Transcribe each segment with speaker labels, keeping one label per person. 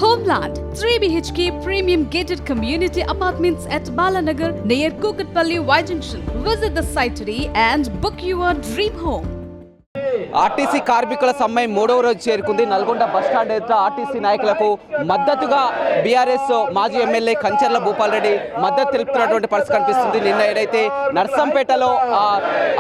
Speaker 1: Homeland 3 BHK premium gated community apartments at Balanagar near Kukatpalli Y Junction. Visit the site today and book your dream home.
Speaker 2: RTC కార్మికుల సమ్మె మూడవ రోజు చేరుకుంది. Nalgonda bus stand ఎదుట RTC నాయకులకు మద్దతుగా బీఆర్ఎస్ మాజీ ఎమ్మెల్యే కంచర్ల భూపాల్ రెడ్డి మద్దతు తెలుపుతున్నటువంటి పరిస్థితి కనిపిస్తుంది. నిన్న ఏదైతే నర్సంపేటలో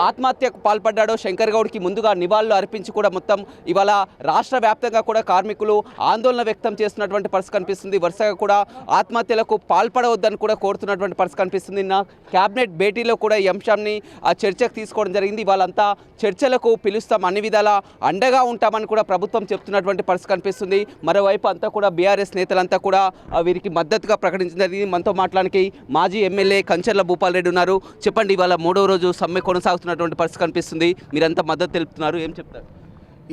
Speaker 2: ఆత్మహత్యకు పాల్పడ్డాడో శంకర్ గౌడ్కి ముందుగా నివాళులు అర్పించి కూడా మొత్తం ఇవాళ రాష్ట్ర వ్యాప్తంగా కూడా కార్మికులు ఆందోళన వ్యక్తం చేస్తున్నటువంటి పరిస్థితి కనిపిస్తుంది. వరుసగా కూడా ఆత్మహత్యలకు పాల్పడవద్దని కూడా కోరుతున్నటువంటి పరిస్థితి కనిపిస్తుంది. నిన్న క్యాబినెట్ భేటీలో కూడా ఈ అంశాన్ని చర్చకు తీసుకోవడం జరిగింది. వాళ్ళంతా చర్చలకు పిలుస్తాం, అన్ని విధాల అండగా ఉంటామని కూడా ప్రభుత్వం చెప్తున్నటువంటి పరిస్థితి కనిపిస్తుంది. మరోవైపు అంతా కూడా బీఆర్ఎస్ నేతలంతా కూడా వీరికి మద్దతుగా ప్రకటించింది. మనతో మాట్లాడానికి మాజీ ఎమ్మెల్యే కంచర్ల భూపాల్ రెడ్డి ఉన్నారు. చెప్పండి, ఇవాళ మూడో రోజు సమ్మె కొనసాగుతున్నటువంటి పరిస్థితి కనిపిస్తుంది, మీరంతా మద్దతు తెలుపుతున్నారు, ఏం చెప్తారు?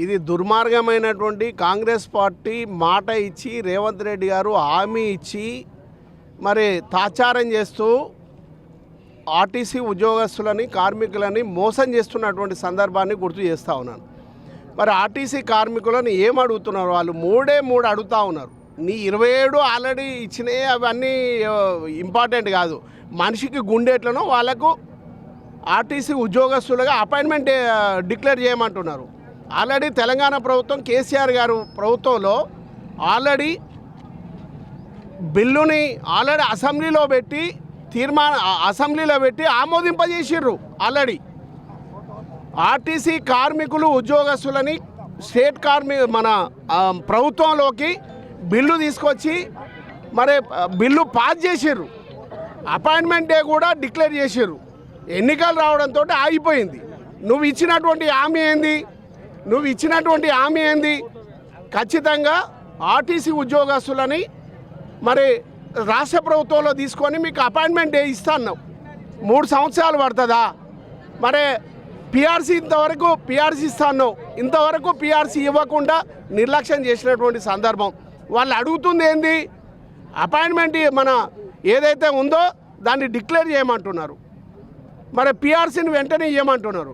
Speaker 3: ఇది దుర్మార్గమైనటువంటి కాంగ్రెస్ పార్టీ మాట ఇచ్చి రేవంత్ రెడ్డి గారు హామీ ఇచ్చి మరి తాచారం చేస్తూ ఆర్టీసీ ఉద్యోగస్తులని కార్మికులని మోసం చేస్తున్నటువంటి సందర్భాన్ని గుర్తు చేస్తూ ఉన్నాను. మరి ఆర్టీసీ కార్మికులను ఏం అడుగుతున్నారు? వాళ్ళు మూడే అడుగుతూ ఉన్నారు. నీ 27 ఆల్రెడీ ఇచ్చినాయి, అవన్నీ ఇంపార్టెంట్ కాదు. మనిషికి గుండెట్లను వాళ్ళకు ఆర్టీసీ ఉద్యోగస్తులుగా అపాయింట్మెంట్ డిక్లేర్ చేయమంటున్నారు. ఆల్రెడీ తెలంగాణ ప్రభుత్వం కేసీఆర్ గారు ప్రభుత్వంలో ఆల్రెడీ బిల్లుని అసెంబ్లీలో పెట్టి ఆమోదింపజేసిర్రు. ఆల్రెడీ ఆర్టీసీ కార్మికులు ఉద్యోగస్తులని స్టేట్ మన ప్రభుత్వంలోకి బిల్లు తీసుకొచ్చి మరి బిల్లు పాస్ చేసిర్రు. అపాయింట్మెంట్ డే కూడా డిక్లేర్ చేసిర్రు. ఎన్నికలు రావడంతో ఆగిపోయింది. నువ్వు ఇచ్చినటువంటి హామీ ఏంది? ఖచ్చితంగా ఆర్టీసీ ఉద్యోగస్తులని మరి రాష్ట్ర ప్రభుత్వంలో తీసుకొని మీకు అపాయింట్మెంట్ డే ఇస్తాను. 3 సంవత్సరాలు పడుతుందా? మరి పిఆర్సీ ఇంతవరకు పిఆర్సీ ఇవ్వకుండా నిర్లక్ష్యం చేసినటువంటి సందర్భం. వాళ్ళు అడుగుతుంది ఏంది? అపాయింట్మెంట్ మన ఏదైతే ఉందో దాన్ని డిక్లేర్ చేయమంటున్నారు. మరి పిఆర్సీని వెంటనే ఇవ్వమంటున్నారు.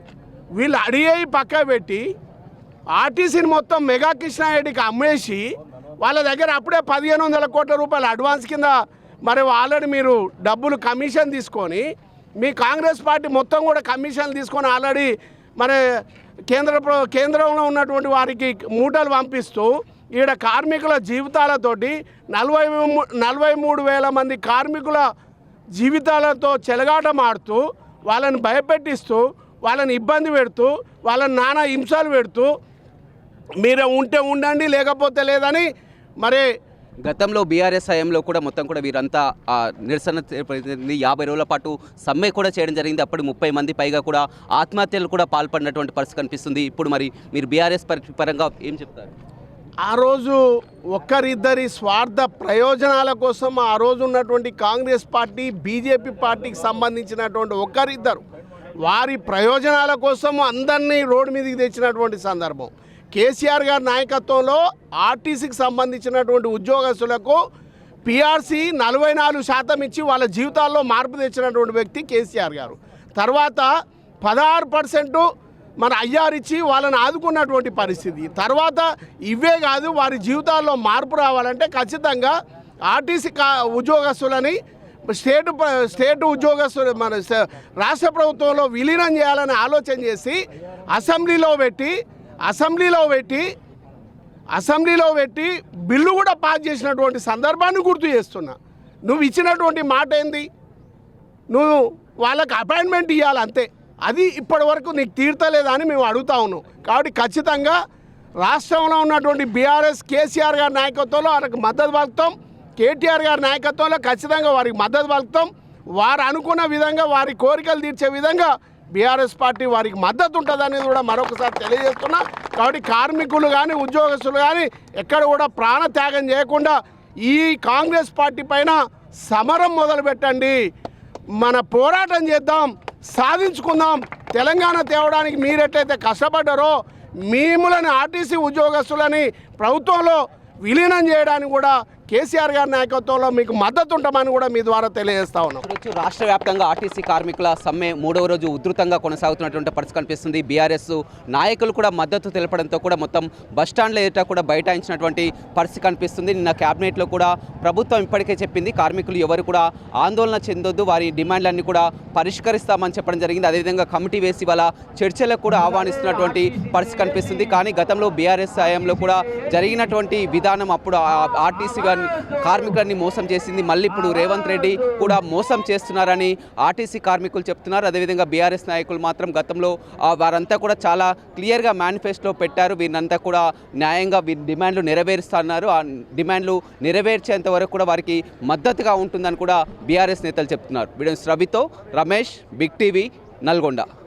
Speaker 3: వీళ్ళు అడిగేవి పక్క పెట్టి ఆర్టీసీని మొత్తం మెగా కృష్ణారెడ్డికి అమ్మేసి వాళ్ళ దగ్గర అప్పుడే 1500 కోట్ల రూపాయలు అడ్వాన్స్ కింద మరి ఆల్రెడీ మీరు డబ్బులు కమిషన్ తీసుకొని మీ కాంగ్రెస్ పార్టీ మొత్తం కూడా కమిషన్లు తీసుకొని ఆల్రెడీ మరి కేంద్రంలో ఉన్నటువంటి వారికి మూటలు పంపిస్తూ ఈడ కార్మికుల జీవితాలతోటి 43,000 మంది కార్మికుల జీవితాలతో చెలగాటమాడుతూ వాళ్ళని భయపెట్టిస్తూ వాళ్ళని ఇబ్బంది పెడుతూ వాళ్ళని నానా హింసలు పెడుతూ మీరే ఉంటే ఉండండి లేకపోతే లేదని మరి
Speaker 2: గతంలో బీఆర్ఎస్ హయాంలో కూడా మొత్తం కూడా వీరంతా నిరసన 50 రోజుల పాటు సమ్మె కూడా చేయడం జరిగింది. అప్పుడు 30 మంది పైగా కూడా ఆత్మహత్యలు కూడా పాల్పడినటువంటి పరిస్థితి కనిపిస్తుంది. ఇప్పుడు మరి మీరు బీఆర్ఎస్ పరంగా ఏం చెప్తారు?
Speaker 3: ఆ రోజు ఒక్కరిద్దరి స్వార్థ ప్రయోజనాల కోసం ఆ రోజు ఉన్నటువంటి కాంగ్రెస్ పార్టీ బీజేపీ పార్టీకి సంబంధించినటువంటి ఒక్కరిద్దరు వారి ప్రయోజనాల కోసం అందరినీ రోడ్డు మీదకి తెచ్చినటువంటి సందర్భం. కేసీఆర్ గారి నాయకత్వంలో ఆర్టీసీకి సంబంధించినటువంటి ఉద్యోగస్తులకు పిఆర్సీ 44% ఇచ్చి వాళ్ళ జీవితాల్లో మార్పు తెచ్చినటువంటి వ్యక్తి కేసీఆర్ గారు. తర్వాత 16% మన ఐఆర్ ఇచ్చి వాళ్ళని ఆదుకున్నటువంటి పరిస్థితి. తర్వాత ఇవే కాదు, వారి జీవితాల్లో మార్పు రావాలంటే ఖచ్చితంగా ఆర్టీసీ ఉద్యోగస్తులని స్టేట్ ఉద్యోగస్తులు మన రాష్ట్ర ప్రభుత్వంలో విలీనం చేయాలని ఆలోచన చేసి అసెంబ్లీలో పెట్టి బిల్లు కూడా పాస్ చేసినటువంటి సందర్భాన్ని గుర్తు చేస్తున్నా. నువ్వు ఇచ్చినటువంటి మాట ఏంది? నువ్వు వాళ్ళకి అపాయింట్మెంట్ ఇవ్వాలి అంతే. అది ఇప్పటి వరకు నీకు తీర్తలేదని మేము అడుగుతా ఉన్నాం. కాబట్టి ఖచ్చితంగా రాష్ట్రంలో ఉన్నటువంటి బీఆర్ఎస్ కేసీఆర్ గారి నాయకత్వంలో వారికి మద్దతు పలుకుతాం. కేటీఆర్ గారి నాయకత్వంలో ఖచ్చితంగా వారికి మద్దతు పలుకుతాం. వారు అనుకున్న విధంగా వారి కోరికలు తీర్చే విధంగా బీఆర్ఎస్ పార్టీ వారికి మద్దతు ఉంటుందనేది కూడా మరొకసారి తెలియజేస్తున్నా. కాబట్టి కార్మికులు కానీ ఉద్యోగస్తులు కానీ ఎక్కడ కూడా ప్రాణత్యాగం చేయకుండా ఈ కాంగ్రెస్ పార్టీ పైన సమరం మొదలుపెట్టండి. మన పోరాటం చేద్దాం, సాధించుకుందాం. తెలంగాణ తేవడానికి మీరు ఎట్లయితే కష్టపడ్డారో మిమ్మల్ని ఆర్టీసీ ఉద్యోగస్తులని ప్రభుత్వంలో విలీనం చేయడానికి కూడా కేసీఆర్ గారి నాయకత్వంలో మీకు మద్దతు ఉంటామని కూడా మీ ద్వారా తెలియజేస్తా ఉన్నాం.
Speaker 2: చూడొచ్చు, రాష్ట్ర వ్యాప్తంగా ఆర్టీసీ కార్మికుల సమ్మె 3వ రోజు ఉధృతంగా కొనసాగుతున్నటువంటి పరిస్థితి కనిపిస్తుంది. బీఆర్ఎస్ నాయకులు కూడా మద్దతు తెలపడంతో కూడా మొత్తం బస్టాండ్ల ఎదుట కూడా బైఠాయించినటువంటి పరిస్థితి కనిపిస్తుంది. నిన్న క్యాబినెట్లో కూడా ప్రభుత్వం ఇప్పటికే చెప్పింది, కార్మికులు ఎవరు కూడా ఆందోళన చెందొద్దు, వారి డిమాండ్లన్నీ కూడా పరిష్కరిస్తామని చెప్పడం జరిగింది. అదేవిధంగా కమిటీ వేసి వాళ్ళ చర్చలకు కూడా ఆహ్వానిస్తున్నటువంటి పరిస్థితి కనిపిస్తుంది. కానీ గతంలో బీఆర్ఎస్ హయాంలో కూడా జరిగినటువంటి విధానం అప్పుడు ఆర్టీసీ కార్మికులని మోసం చేసింది. మళ్ళీ ఇప్పుడు రేవంత్ రెడ్డి కూడా మోసం చేస్తున్నారని ఆర్టీసీ కార్మికులు చెప్తున్నారు. అదేవిధంగా బీఆర్ఎస్ నాయకులు మాత్రం గతంలో వారంతా కూడా చాలా క్లియర్గా మేనిఫెస్టో పెట్టారు. వీరినంతా కూడా న్యాయంగా డిమాండ్లు నెరవేరుస్తున్నారు. ఆ డిమాండ్లు నెరవేర్చేంత వరకు కూడా వారికి మద్దతుగా ఉంటుందని కూడా బీఆర్ఎస్ నేతలు చెప్తున్నారు. వీడియో రవితో రమేష్, బిగ్ టీవీ, నల్గొండ.